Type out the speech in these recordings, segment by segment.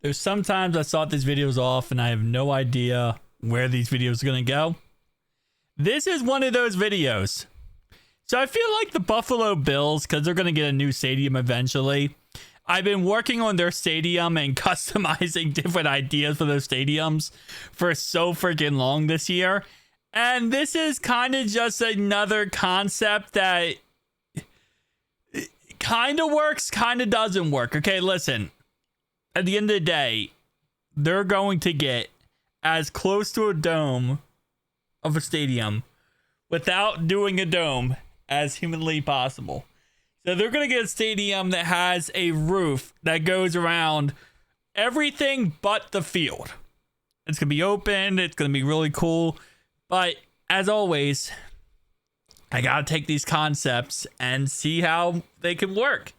There's sometimes I start these videos off and I have no idea where these videos are going to go. This is one of those videos. So I feel like the Buffalo Bills, because they're going to get a new stadium eventually, I've been working on their stadium and customizing different ideas for those stadiums for so freaking long this year. And this is kind of just another concept that kind of works, kind of doesn't work. Okay, listen. At the end of the day, they're going to get as close to a dome of a stadium without doing a dome as humanly possible. So they're going to get a stadium that has a roof that goes around everything but the field. It's going to be open. It's going to be really cool. But as always, I got to take these concepts and see how they can work.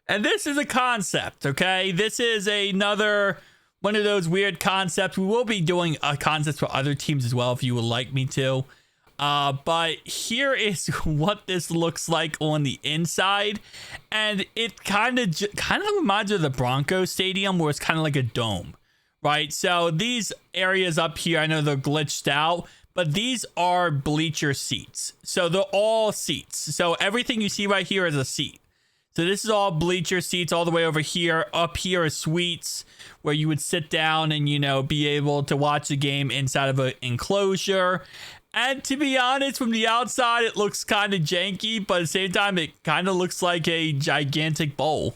And this is a concept, okay? This is another one of those weird concepts. We will be doing concepts for other teams as well if you would like me to. But here is what this looks like on the inside. And it kind of reminds me of the Broncos Stadium, where it's kind of like a dome, right? So these areas up here, I know they're glitched out, but these are bleacher seats. So they're all seats. So everything you see right here is a seat. So this is all bleacher seats all the way over here. Up here are suites where you would sit down and, you know, be able to watch the game inside of an enclosure. And to be honest, from the outside, it looks kind of janky, but at the same time, it kind of looks like a gigantic bowl.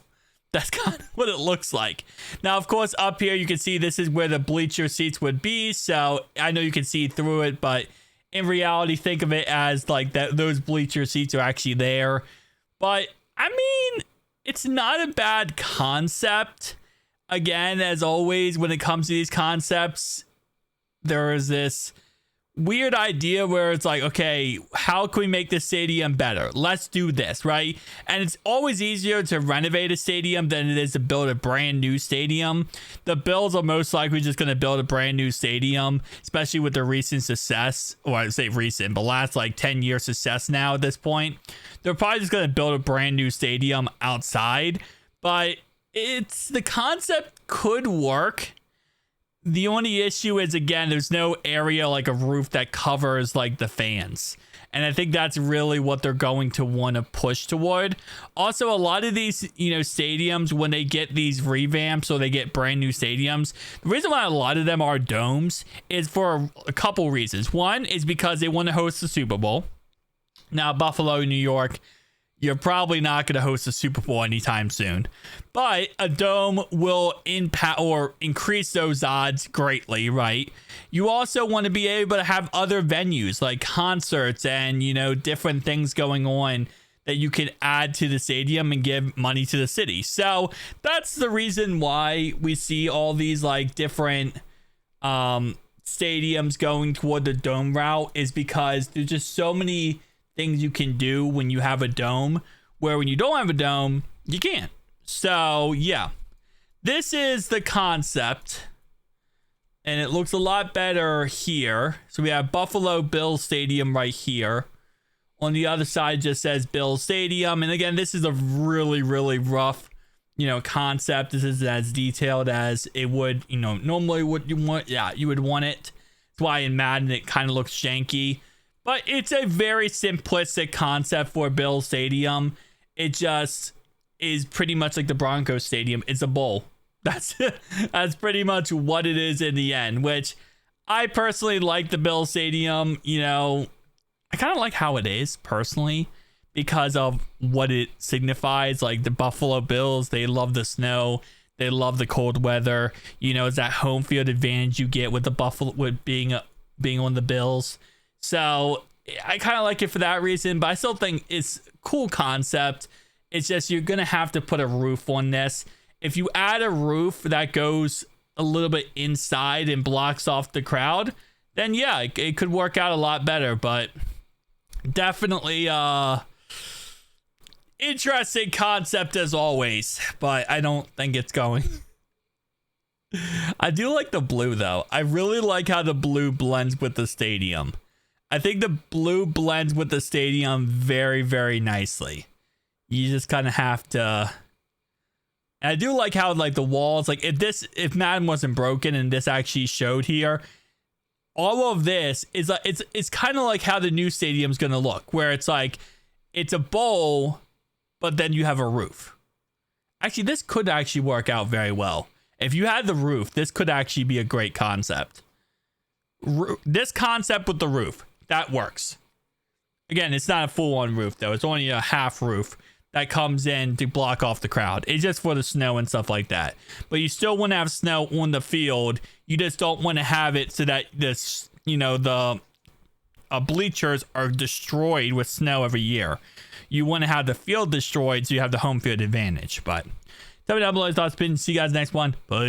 That's kind of what it looks like. Now, of course, up here, you can see this is where the bleacher seats would be. So I know you can see through it, but in reality, think of it as like that. Those bleacher seats are actually there. But I mean, it's not a bad concept. Again, as always, when it comes to these concepts, there is this weird idea where it's like, okay, how can we make this stadium better? Let's do this, right? And it's always easier to renovate a stadium than it is to build a brand new stadium. The Bills are most likely just going to build a brand new stadium, especially with their recent success, or I say recent, but last like 10-year success now at this point. They're probably just going to build a brand new stadium outside, but the concept could work. The only issue is, again, there's no area like a roof that covers like the fans. And I think that's really what they're going to want to push toward. Also, a lot of these, you know, stadiums, when they get these revamps or they get brand new stadiums, the reason why a lot of them are domes is for a couple reasons. One is because they want to host the Super Bowl. Now, Buffalo, New York, you're probably not going to host a Super Bowl anytime soon. But a dome will impact or increase those odds greatly, right? You also want to be able to have other venues like concerts and, you know, different things going on that you can add to the stadium and give money to the city. So that's the reason why we see all these like different stadiums going toward the dome route, is because there's just so many things you can do when you have a dome, where when you don't have a dome, you can't. So yeah, this is the concept, and it looks a lot better here. So we have Buffalo Bills Stadium right here. On the other side, it just says Bills Stadium. And again, this is a really, really rough, you know, concept. This isn't as detailed as it would, you know, normally what you want. Yeah, you would want it. That's why in Madden it kind of looks janky. But it's a very simplistic concept for Bills Stadium. It just is pretty much like the Broncos Stadium. It's a bowl. That's pretty much what it is in the end, which I personally like the Bills Stadium. You know, I kind of like how it is personally because of what it signifies. Like the Buffalo Bills, they love the snow. They love the cold weather. You know, it's that home field advantage you get with the Buffalo, with being on the Bills. So I kind of like it for that reason, but I still think it's a cool concept. It's just you're going to have to put a roof on this. If you add a roof that goes a little bit inside and blocks off the crowd, then yeah, it could work out a lot better. But definitely interesting concept as always, but I don't think it's going. I do like the blue though. I really like how the blue blends with the stadium. I think the blue blends with the stadium very, very nicely. You just kind of have to And I do like how like the walls, like if Madden wasn't broken and this actually showed here, all of this is like it's kind of like how the new stadium's gonna look, where it's like it's a bowl, but then you have a roof. Actually, this could actually work out very well. If you had the roof, this could actually be a great concept. This concept with the roof, that works. Again, it's not a full-on roof, though. It's only a half roof that comes in to block off the crowd. It's just for the snow and stuff like that. But you still want to have snow on the field. You just don't want to have it so that this, the bleachers are destroyed with snow every year. You want to have the field destroyed so you have the home field advantage. But tell me down below your thoughts. See you guys next one. Bye.